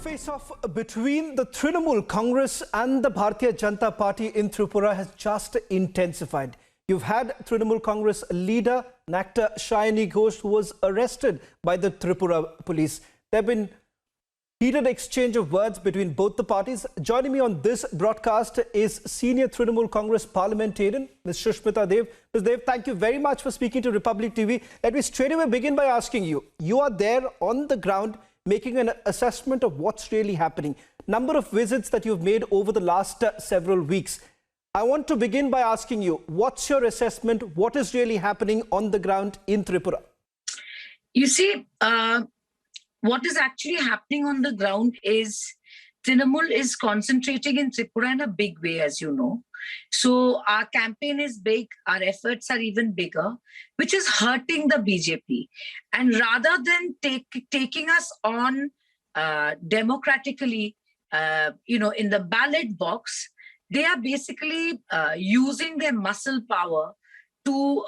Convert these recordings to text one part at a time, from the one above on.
face-off between the Trinamool Congress and the Bharatiya Janata Party in Tripura has just intensified. You've had Trinamool Congress leader and actor Shayani Ghosh, who was arrested by the Tripura police. There have been heated exchange of words between both the parties. Joining me on this broadcast is senior Trinamool Congress parliamentarian, Ms. Sushmita Dev. Ms. Dev, thank you very much for speaking to Republic TV. Let me straight away begin by asking you, you are there on the ground making an assessment of what's really happening. Number of visits that you've made over the last several weeks. I want to begin by asking you, what's your assessment? What is really happening on the ground in Tripura? You see, what is actually happening on the ground is Trinamool is concentrating in Tripura in a big way, as you know. So our campaign is big, our efforts are even bigger, which is hurting the BJP. And rather than taking us on democratically, in the ballot box, they are basically using their muscle power to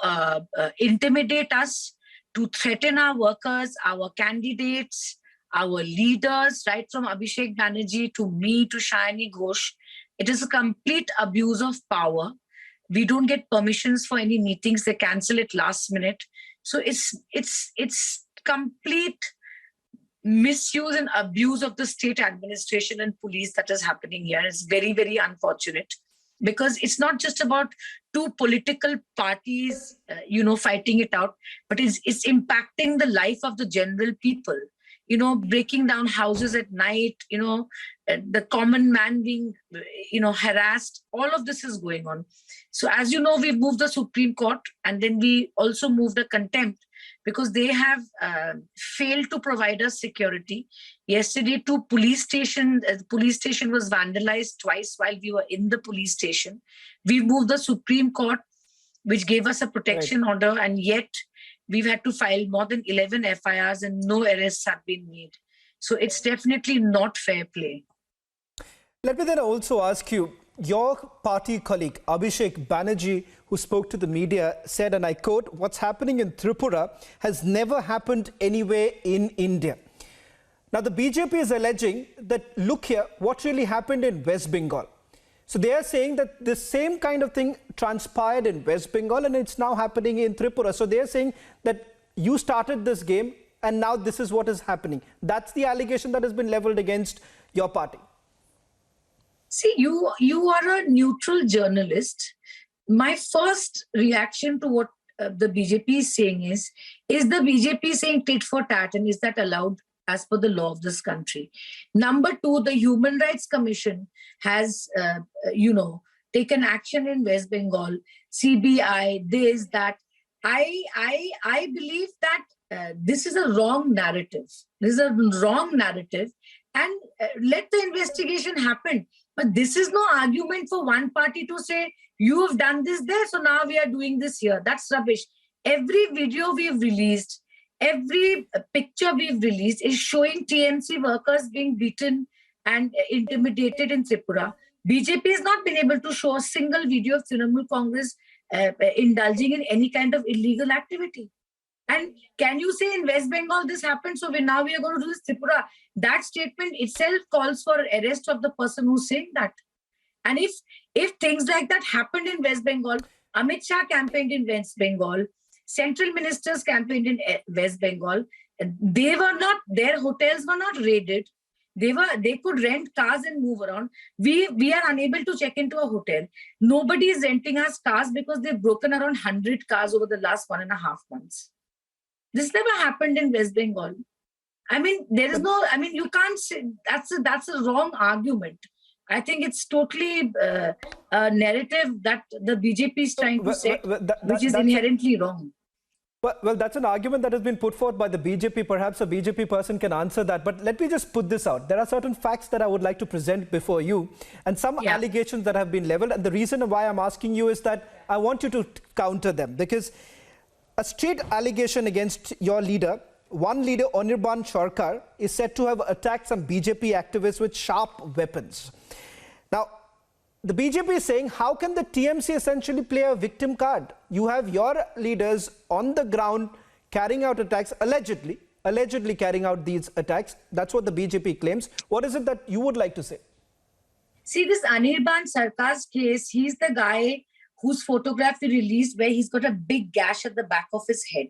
intimidate us, to threaten our workers, our candidates, our leaders, right from Abhishek Banerjee to me to Shayani Ghosh. It is a complete abuse of power. We don't get permissions for any meetings. They cancel it last minute. So it's complete misuse and abuse of the state administration and police that is happening here. It's very, very unfortunate because it's not just about two political parties, fighting it out, but it's impacting the life of the general people. Breaking down houses at night, the common man being, harassed. All of this is going on. So as you know, we've moved the Supreme Court and then we also moved the contempt because they have failed to provide us security. Yesterday, the police station was vandalized twice while we were in the police station. We moved the Supreme Court, which gave us a protection order, and yet we've had to file more than 11 FIRs and no arrests have been made. So it's definitely not fair play. Let me then also ask you, your party colleague Abhishek Banerjee, who spoke to the media, said, and I quote, "What's happening in Tripura has never happened anywhere in India." Now, the BJP is alleging that, look here, what really happened in West Bengal. So they are saying that the same kind of thing transpired in West Bengal and it's now happening in Tripura. So they are saying that you started this game and now this is what is happening. That's the allegation that has been leveled against your party. See, you are a neutral journalist. My first reaction to what the BJP is saying is the BJP saying tit for tat, and is that allowed as per the law of this country? Number two, the Human Rights Commission has, taken action in West Bengal, CBI, this, that. I believe that this is a wrong narrative. This is a wrong narrative, and let the investigation happen. But this is no argument for one party to say, you have done this there, so now we are doing this here. That's rubbish. Every video we've released, every picture we've released is showing TMC workers being beaten and intimidated in Tripura. BJP has not been able to show a single video of Trinamool Congress indulging in any kind of illegal activity. And can you say in West Bengal this happened, so we are going to do this Tripura? That statement itself calls for arrest of the person who's saying that. And if things like that happened in West Bengal, Amit Shah campaigned in West Bengal, central ministers campaigned in West Bengal, their hotels were not raided. They could rent cars and move around. We are unable to check into a hotel. Nobody is renting us cars because they've broken around 100 cars over the last 1.5 months. This never happened in West Bengal. You can't say that's a wrong argument. I think it's totally a narrative that the BJP is trying to say, which is inherently wrong. Well, that's an argument that has been put forth by the BJP. Perhaps a BJP person can answer that. But let me just put this out. There are certain facts that I would like to present before you and some allegations that have been leveled. And the reason why I'm asking you is that I want you to counter them, because a straight allegation against your leader, one leader, Anirban Sarkar, is said to have attacked some BJP activists with sharp weapons. Now, the BJP is saying, how can the TMC essentially play a victim card? You have your leaders on the ground carrying out attacks, allegedly, allegedly carrying out these attacks. That's what the BJP claims. What is it that you would like to say? See, this Anirban Sarkar's case, he's the guy whose photograph we released where he's got a big gash at the back of his head.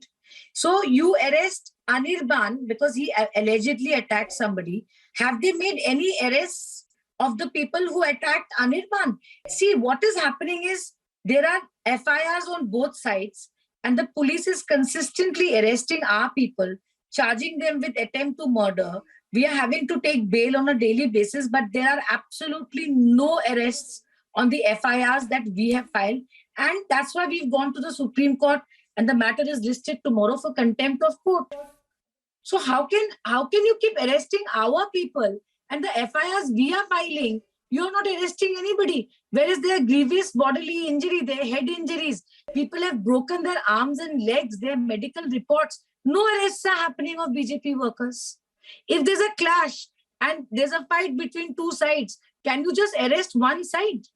So you arrest Anirban because he allegedly attacked somebody. Have they made any arrests of the people who attacked Anirban? See, what is happening is there are FIRs on both sides and the police is consistently arresting our people, charging them with attempt to murder. We are having to take bail on a daily basis, but there are absolutely no arrests on the FIRs that we have filed. And that's why we've gone to the Supreme Court and the matter is listed tomorrow for contempt of court. So how can you keep arresting our people and the FIRs we are filing? You're not arresting anybody. Whereas there are grievous bodily injury, their head injuries. People have broken their arms and legs, their medical reports. No arrests are happening of BJP workers. If there's a clash and there's a fight between two sides, can you just arrest one side?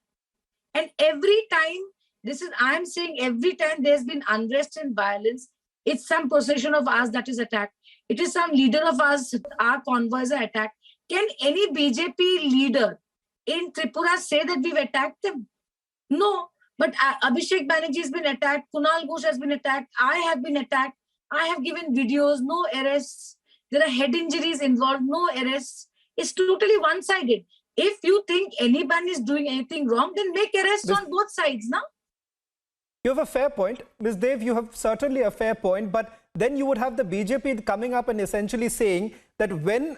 And every time, I'm saying every time there's been unrest and violence, it's some possession of ours that is attacked. It is some leader of ours, our convoys are attacked. Can any BJP leader in Tripura say that we've attacked them? No. But Abhishek Banerjee has been attacked, Kunal Ghosh has been attacked, I have been attacked, I have given videos, no arrests. There are head injuries involved, no arrests. It's totally one-sided. If you think anyone is doing anything wrong, then make arrests on both sides, now. You have a fair point. Ms. Dev, you have certainly a fair point, but then you would have the BJP coming up and essentially saying that when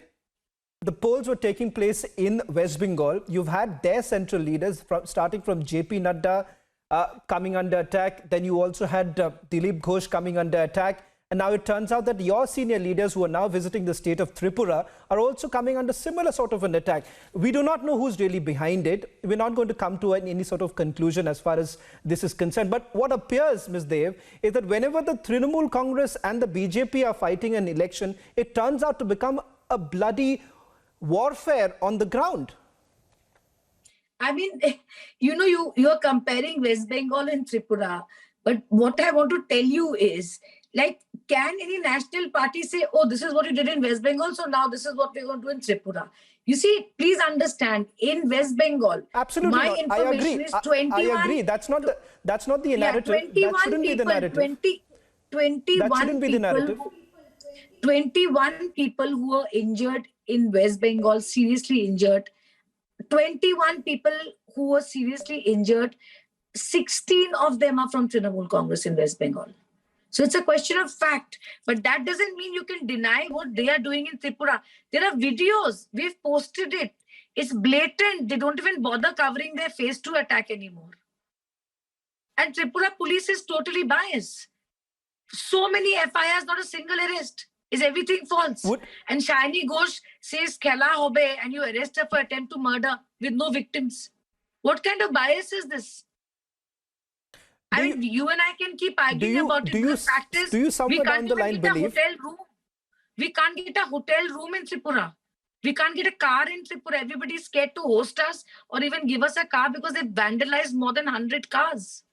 the polls were taking place in West Bengal, you've had their central leaders, starting from JP Nadda coming under attack. Then you also had Dilip Ghosh coming under attack. And now it turns out that your senior leaders who are now visiting the state of Tripura are also coming under similar sort of an attack. We do not know who's really behind it. We're not going to come to any sort of conclusion as far as this is concerned. But what appears, Ms. Dev, is that whenever the Trinamool Congress and the BJP are fighting an election, it turns out to become a bloody warfare on the ground. I mean, you're comparing West Bengal and Tripura. But what I want to tell you is, like, can any national party say, oh, this is what you did in West Bengal, so now this is what we're going to do in Tripura? You see, please understand, in West Bengal, absolutely my not. information is 21... I agree. That's not the narrative. That shouldn't be the narrative. 21 people who were injured in West Bengal, seriously injured. 21 people who were seriously injured. 16 of them are from Trinamool Congress in West Bengal. So it's a question of fact. But that doesn't mean you can deny what they are doing in Tripura. There are videos. We've posted it. It's blatant. They don't even bother covering their phase 2 attack anymore. And Tripura police is totally biased. So many FIRs, not a single arrest. Is everything false? And Shiny Ghosh says Khela hobe and you arrest her for attempt to murder with no victims. What kind of bias is this? You and I can keep arguing about it. The fact is, we can't even get a hotel room. We can't get a hotel room in Tripura. We can't get a car in Tripura. Everybody's scared to host us or even give us a car because they've vandalized more than 100 cars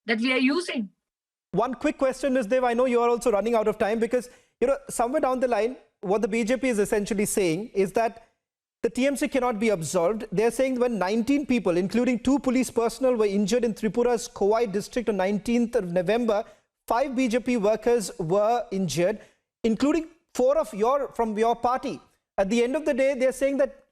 that we are using. One quick question, Ms. Dev. I know you are also running out of time because, somewhere down the line, what the BJP is essentially saying is that the TMC cannot be absolved. They're saying when 19 people, including 2 police personnel, were injured in Tripura's Kowai district on 19th of November, 5 BJP workers were injured, including 4 from your party. At the end of the day, they're saying that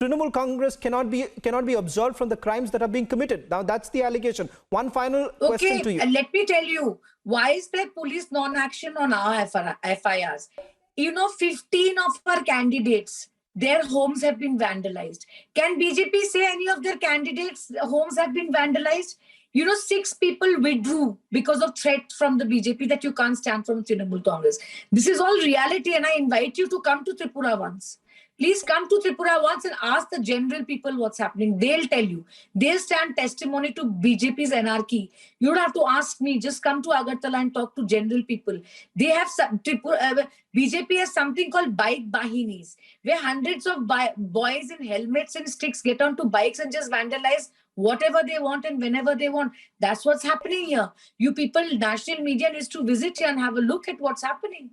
Trinamool Congress cannot be absolved from the crimes that are being committed. Now, that's the allegation. One final question to you. And let me tell you, why is there police non-action on our FIRs? 15 of our candidates, their homes have been vandalized. Can BJP say any of their candidates' homes have been vandalized? 6 people withdrew because of threat from the BJP that you can't stand from Trinamool Congress. This is all reality and I invite you to come to Tripura once. Please come to Tripura once and ask the general people what's happening. They'll tell you. They'll stand testimony to BJP's anarchy. You don't have to ask me. Just come to Agartala and talk to general people. They have BJP has something called bike bahinis, where hundreds of boys in helmets and sticks get onto bikes and just vandalize whatever they want and whenever they want. That's what's happening here. You people, national media needs to visit here and have a look at what's happening.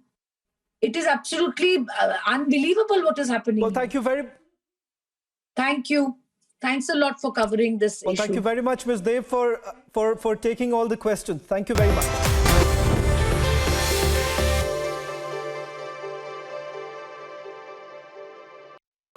It is absolutely unbelievable what is happening. Well, thank you very Thank you. Thanks a lot for covering this issue. Thank you very much, Ms. Dev, for taking all the questions. Thank you very much.